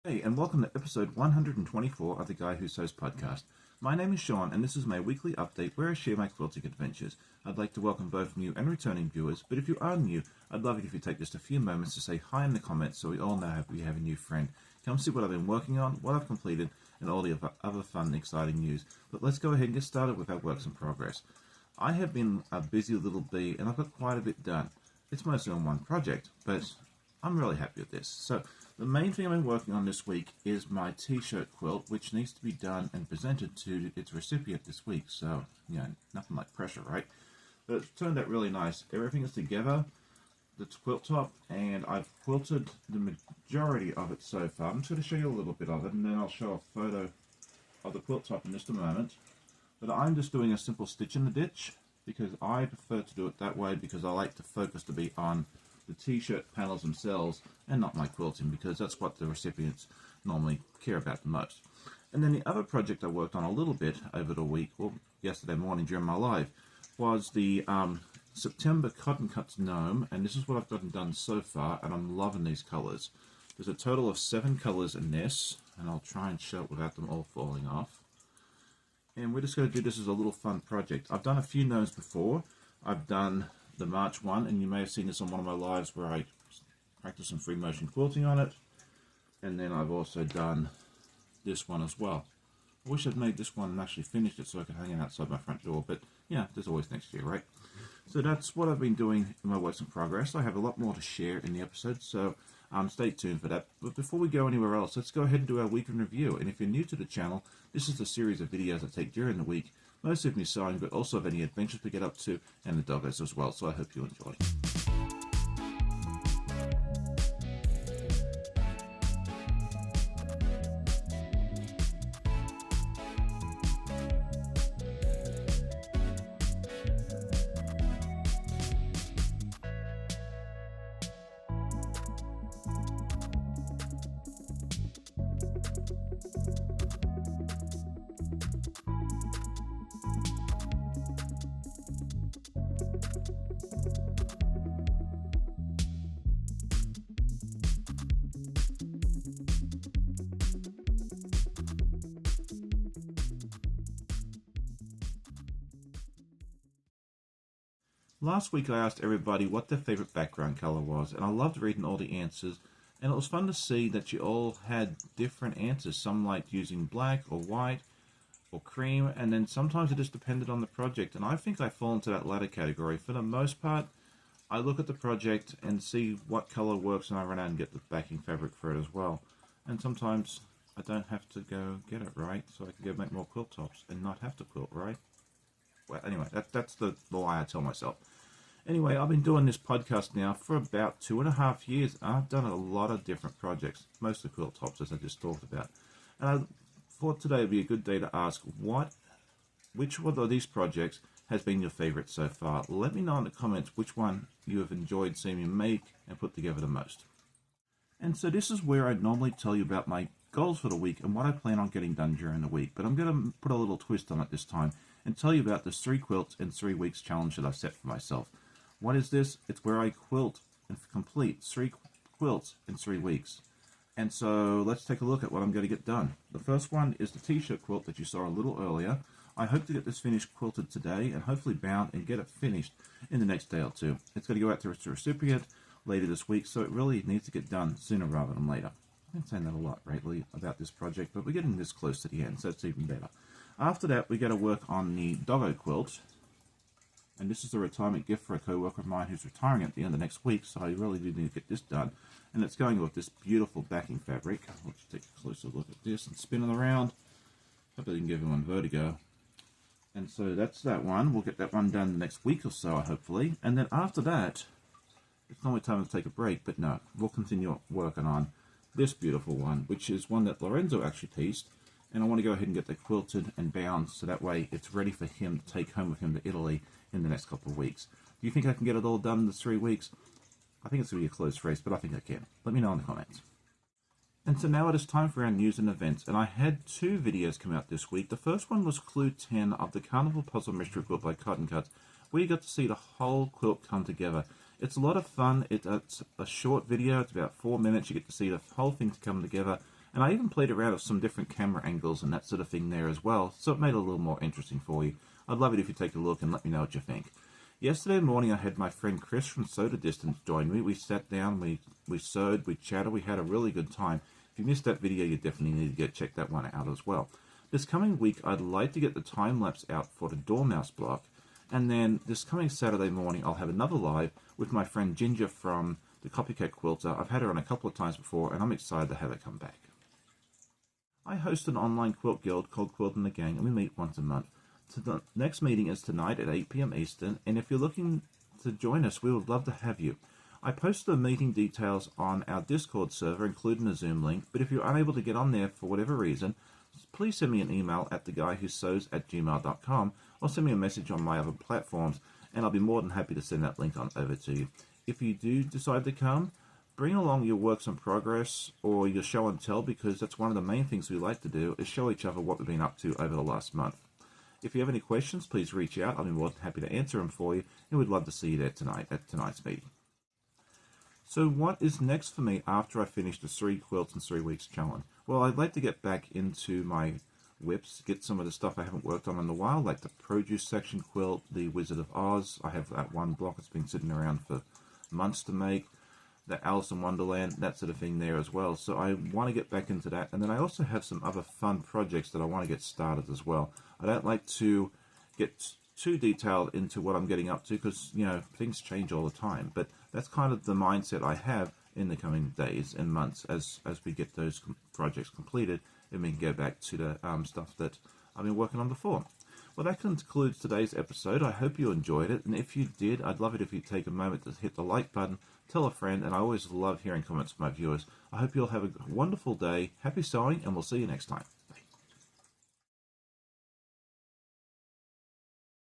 Hey, and welcome to episode 124 of the Guy Who Sews podcast. My name is Sean, and this is my weekly update where I share my quilting adventures. I'd like to welcome both new and returning viewers, but if you are new, I'd love it if you take just a few moments to say hi in the comments so we all know we have a new friend. Come see what I've been working on, what I've completed, and all the other fun and exciting news. But let's go ahead and get started with our works in progress. I have been a busy little bee, and I've got quite a bit done. It's mostly on one project, but I'm really happy with this. So the main thing I've been working on this week is my t-shirt quilt, which needs to be done and presented to its recipient this week. So, nothing like pressure, right? But it's turned out really nice. Everything is together, the quilt top, and I've quilted the majority of it so far. I'm just going to show you a little bit of it, and then I'll show a photo of the quilt top in just a moment. But I'm just doing a simple stitch in the ditch, because I prefer to do it that way, because I like the focus to be on the t-shirt panels themselves and not my quilting, because that's what the recipients normally care about the most. And then the other project I worked on a little bit over the week, or yesterday morning during my live, was the September Cotton Cuts Gnome, and this is what I've gotten done so far, and I'm loving these colors. There's a total of 7 colors in this, and I'll try and show it without them all falling off. And we're just going to do this as a little fun project. I've done a few gnomes before. I've done the March one, and you may have seen this on one of my lives where I practiced some free motion quilting on it. And then I've also done this one as well. I wish I'd made this one and actually finished it so I could hang it outside my front door, but yeah, there's always next year, right? So that's what I've been doing in my works in progress. I have a lot more to share in the episode, so stay tuned for that. But before we go anywhere else, let's go ahead and do our week in review. And if you're new to the channel, this is the series of videos I take during the week, mostly of me sewing, but also of any adventures we get up to, and the doggos as well, so I hope you enjoy. Last week I asked everybody what their favourite background colour was, and I loved reading all the answers, and it was fun to see that you all had different answers. Some liked using black or white or cream, and then sometimes it just depended on the project, and I think I fall into that latter category. For the most part, I look at the project and see what colour works, and I run out and get the backing fabric for it as well. And sometimes I don't have to go get it, right? So I can go make more quilt tops and not have to quilt, right? Well, anyway, that's the lie I tell myself. Anyway, I've been doing this podcast now for about 2.5 years. I've done a lot of different projects, mostly quilt tops, as I just talked about. And I thought today would be a good day to ask which one of these projects has been your favorite so far. Let me know in the comments which one you have enjoyed seeing me make and put together the most. And so this is where I normally tell you about my goals for the week and what I plan on getting done during the week. But I'm going to put a little twist on it this time and tell you about this 3 quilts in 3 weeks challenge that I've set for myself. What is this? It's where I quilt and complete 3 quilts in 3 weeks. And so let's take a look at what I'm going to get done. The first one is the t-shirt quilt that you saw a little earlier. I hope to get this finished quilted today and hopefully bound and get it finished in the next day or 2. It's going to go out to its recipient later this week, so it really needs to get done sooner rather than later. I've been saying that a lot lately about this project, but we're getting this close to the end, so it's even better. After that, we got to work on the doggo quilt. And this is a retirement gift for a co-worker of mine who's retiring at the end of next week, so I really do need to get this done. And it's going with this beautiful backing fabric. Let's take a closer look at this and spin it around. Hopefully I can give everyone vertigo. And so that's that one. We'll get that one done the next week or so, hopefully. And then after that, it's normally time to take a break, but no, we'll continue working on this beautiful one, which is one that Lorenzo actually pieced. And I want to go ahead and get that quilted and bound so that way it's ready for him to take home with him to Italy in the next couple of weeks. Do you think I can get it all done in the 3 weeks? I think it's going to be a close race, but I think I can. Let me know in the comments. And so now it is time for our news and events, and I had 2 videos come out this week. The first one was Clue 10 of the Carnival Puzzle Mystery Quilt by Cotton Cuts, where you got to see the whole quilt come together. It's a lot of fun. It's a short video. It's about 4 minutes. You get to see the whole thing come together, And I even played around with some different camera angles and that sort of thing there as well, so it made it a little more interesting for you. I'd love it if you take a look and let me know what you think. Yesterday morning I had my friend Chris from Sew to Distance join me. We sat down, we sewed, we chatted, we had a really good time. If you missed that video, you definitely need to check that one out as well. This coming week, I'd like to get the time-lapse out for the Dormouse block. And then this coming Saturday morning, I'll have another live with my friend Ginger from the Copycat Quilter. I've had her on a couple of times before, and I'm excited to have her come back. I host an online quilt guild called Quilting the Gang, and we meet once a month. So the next meeting is tonight at 8 p.m. Eastern, and if you're looking to join us, we would love to have you. I post the meeting details on our Discord server, including a Zoom link, but if you're unable to get on there for whatever reason, please send me an email at theguywhosews@gmail.com or send me a message on my other platforms, and I'll be more than happy to send that link on over to you. If you do decide to come, bring along your works in progress or your show and tell, because that's one of the main things we like to do, is show each other what we've been up to over the last month. If you have any questions, please reach out. I'll be more than happy to answer them for you, and we'd love to see you there tonight at tonight's meeting. So what is next for me after I finish the 3 quilts in 3 weeks challenge? Well, I'd like to get back into my whips, get some of the stuff I haven't worked on in a while, like the produce section quilt, the Wizard of Oz. I have that one block that's been sitting around for months to make. The Alice in Wonderland, that sort of thing there as well. So I want to get back into that. And then I also have some other fun projects that I want to get started as well. I don't like to get too detailed into what I'm getting up to because, you know, things change all the time. But that's kind of the mindset I have in the coming days and months as we get those projects completed and we can go back to the stuff that I've been working on before. Well, that concludes today's episode. I hope you enjoyed it, and if you did, I'd love it if you take a moment to hit the like button, tell a friend, and I always love hearing comments from my viewers. I hope you'll have a wonderful day, happy sewing, and we'll see you next time.